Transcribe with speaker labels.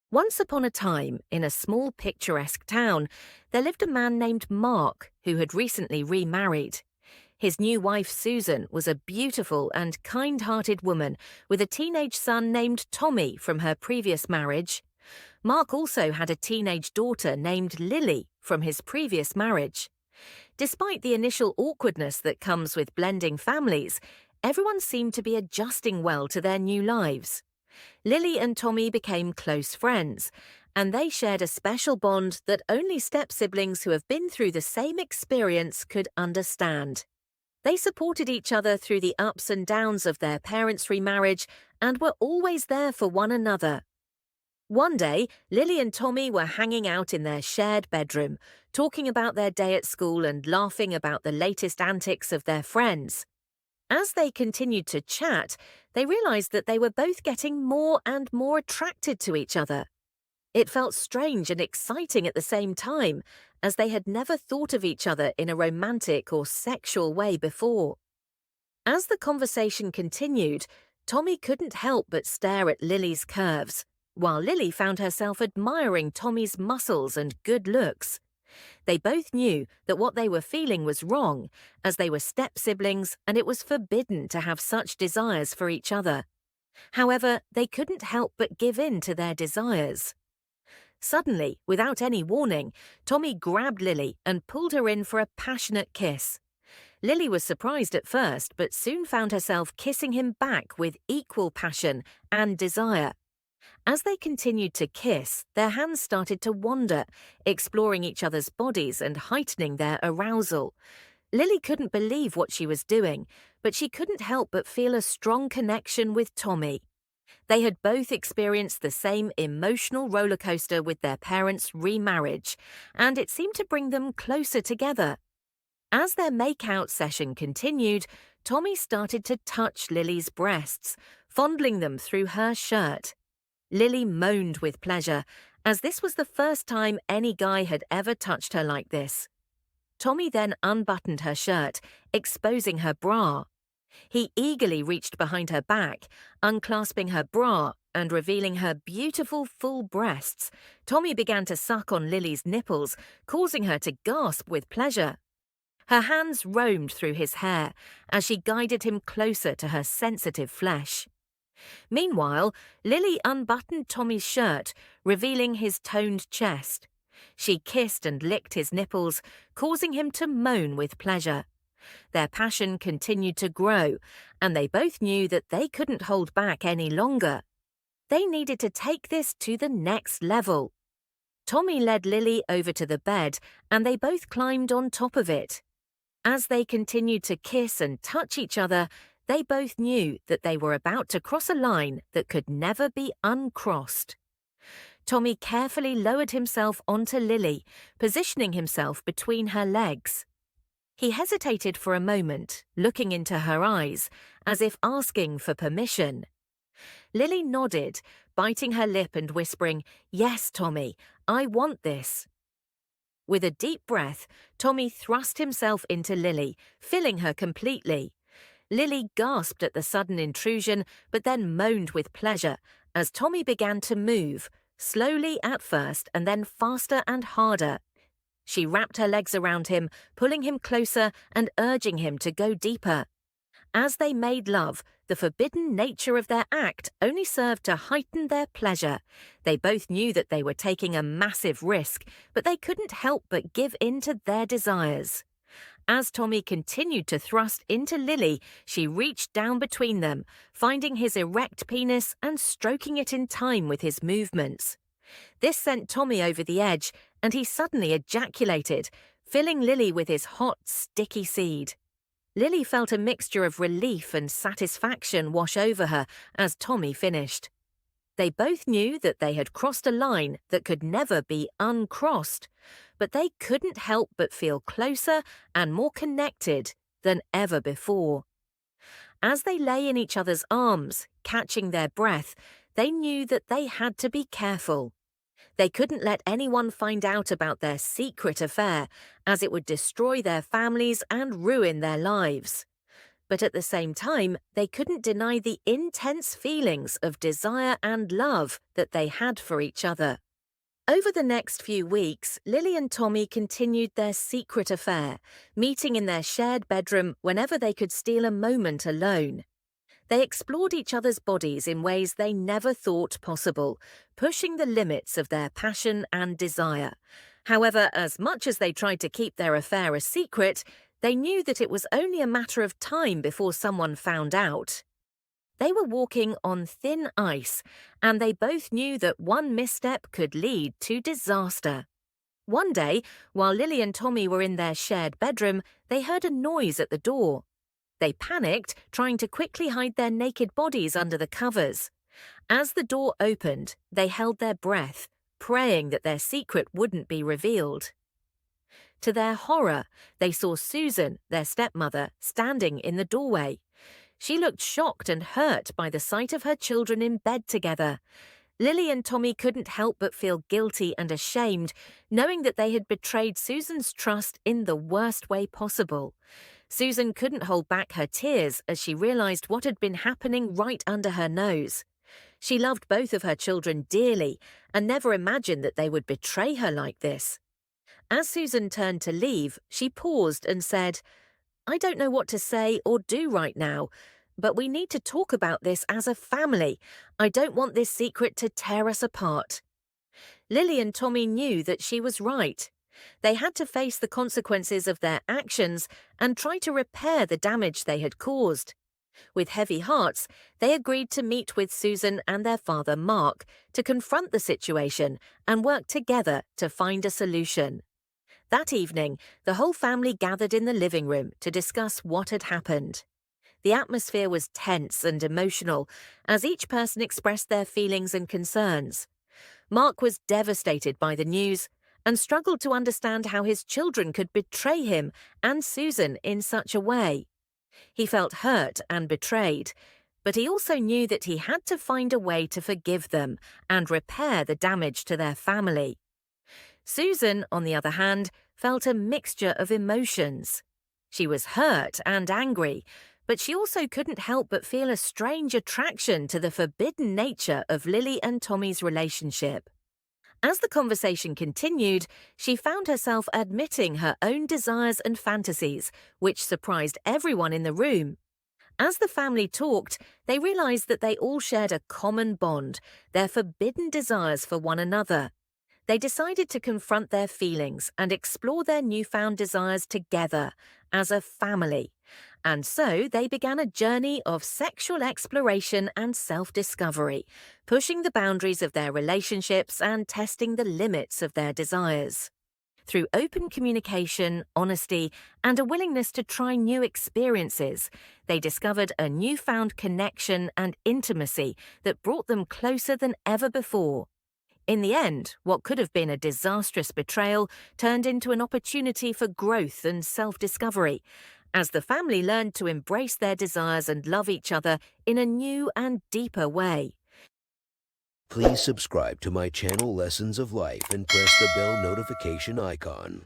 Speaker 1: Once upon a time, in a small picturesque town, there lived a man named Mark who had recently remarried. His new wife, Susan, was a beautiful and kind-hearted woman with a teenage son named Tommy from her previous marriage. Mark also had a teenage daughter named Lily from his previous marriage. Despite the initial awkwardness that comes with blending families, everyone seemed to be adjusting well to their new lives. Lily and Tommy became close friends, and they shared a special bond that only step-siblings who have been through the same experience could understand. They supported each other through the ups and downs of their parents' remarriage and were always there for one another. One day, Lily and Tommy were hanging out in their shared bedroom, talking about their day at school and laughing about the latest antics of their friends. As they continued to chat, they realized that they were both getting more and more attracted to each other. It felt strange and exciting at the same time, as they had never thought of each other in a romantic or sexual way before. As the conversation continued, Tommy couldn't help but stare at Lily's curves, while Lily found herself admiring Tommy's muscles and good looks. They both knew that what they were feeling was wrong, as they were step-siblings and it was forbidden to have such desires for each other. However, they couldn't help but give in to their desires. Suddenly, without any warning, Tommy grabbed Lily and pulled her in for a passionate kiss. Lily was surprised at first, but soon found herself kissing him back with equal passion and desire. As they continued to kiss, their hands started to wander, exploring each other's bodies and heightening their arousal. Lily couldn't believe what she was doing, but she couldn't help but feel a strong connection with Tommy. They had both experienced the same emotional roller coaster with their parents' remarriage, and it seemed to bring them closer together. As their make-out session continued, Tommy started to touch Lily's breasts, fondling them through her shirt. Lily moaned with pleasure, as this was the first time any guy had ever touched her like this. Tommy then unbuttoned her shirt, exposing her bra. He eagerly reached behind her back, unclasping her bra and revealing her beautiful full breasts. Tommy began to suck on Lily's nipples, causing her to gasp with pleasure. Her hands roamed through his hair as she guided him closer to her sensitive flesh. Meanwhile, Lily unbuttoned Tommy's shirt, revealing his toned chest. She kissed and licked his nipples, causing him to moan with pleasure. Their passion continued to grow, and they both knew that they couldn't hold back any longer. They needed to take this to the next level. Tommy led Lily over to the bed, and they both climbed on top of it. As they continued to kiss and touch each other, they both knew that they were about to cross a line that could never be uncrossed. Tommy carefully lowered himself onto Lily, positioning himself between her legs. He hesitated for a moment, looking into her eyes, as if asking for permission. Lily nodded, biting her lip and whispering, "Yes, Tommy, I want this." With a deep breath, Tommy thrust himself into Lily, filling her completely. Lily gasped at the sudden intrusion, but then moaned with pleasure as Tommy began to move, slowly at first and then faster and harder. She wrapped her legs around him, pulling him closer and urging him to go deeper. As they made love, the forbidden nature of their act only served to heighten their pleasure. They both knew that they were taking a massive risk, but they couldn't help but give in to their desires. As Tommy continued to thrust into Lily, she reached down between them, finding his erect penis and stroking it in time with his movements. This sent Tommy over the edge, and he suddenly ejaculated, filling Lily with his hot, sticky seed. Lily felt a mixture of relief and satisfaction wash over her as Tommy finished. They both knew that they had crossed a line that could never be uncrossed, but they couldn't help but feel closer and more connected than ever before. As they lay in each other's arms, catching their breath, they knew that they had to be careful. They couldn't let anyone find out about their secret affair, as it would destroy their families and ruin their lives. But at the same time, they couldn't deny the intense feelings of desire and love that they had for each other. Over the next few weeks, Lily and Tommy continued their secret affair, meeting in their shared bedroom whenever they could steal a moment alone. They explored each other's bodies in ways they never thought possible, pushing the limits of their passion and desire. However, as much as they tried to keep their affair a secret, they knew that it was only a matter of time before someone found out. They were walking on thin ice, and they both knew that one misstep could lead to disaster. One day, while Lily and Tommy were in their shared bedroom, they heard a noise at the door. They panicked, trying to quickly hide their naked bodies under the covers. As the door opened, they held their breath, praying that their secret wouldn't be revealed. To their horror, they saw Susan, their stepmother, standing in the doorway. She looked shocked and hurt by the sight of her children in bed together. Lily and Tommy couldn't help but feel guilty and ashamed, knowing that they had betrayed Susan's trust in the worst way possible. Susan couldn't hold back her tears as she realized what had been happening right under her nose. She loved both of her children dearly and never imagined that they would betray her like this. As Susan turned to leave, she paused and said, "I don't know what to say or do right now, but we need to talk about this as a family. I don't want this secret to tear us apart." Lily and Tommy knew that she was right. They had to face the consequences of their actions and try to repair the damage they had caused. With heavy hearts, they agreed to meet with Susan and their father Mark to confront the situation and work together to find a solution. That evening, the whole family gathered in the living room to discuss what had happened. The atmosphere was tense and emotional as each person expressed their feelings and concerns. Mark was devastated by the news and struggled to understand how his children could betray him and Susan in such a way. He felt hurt and betrayed, but he also knew that he had to find a way to forgive them and repair the damage to their family. Susan, on the other hand, felt a mixture of emotions. She was hurt and angry, but she also couldn't help but feel a strange attraction to the forbidden nature of Lily and Tommy's relationship. As the conversation continued, she found herself admitting her own desires and fantasies, which surprised everyone in the room. As the family talked, they realized that they all shared a common bond, their forbidden desires for one another. They decided to confront their feelings and explore their newfound desires together, as a family. And so they began a journey of sexual exploration and self-discovery, pushing the boundaries of their relationships and testing the limits of their desires. Through open communication, honesty, and a willingness to try new experiences, they discovered a newfound connection and intimacy that brought them closer than ever before. In the end, what could have been a disastrous betrayal turned into an opportunity for growth and self-discovery, as the family learned to embrace their desires and love each other in a new and deeper way.
Speaker 2: Please subscribe to my channel Lessons of Life and press the bell notification icon.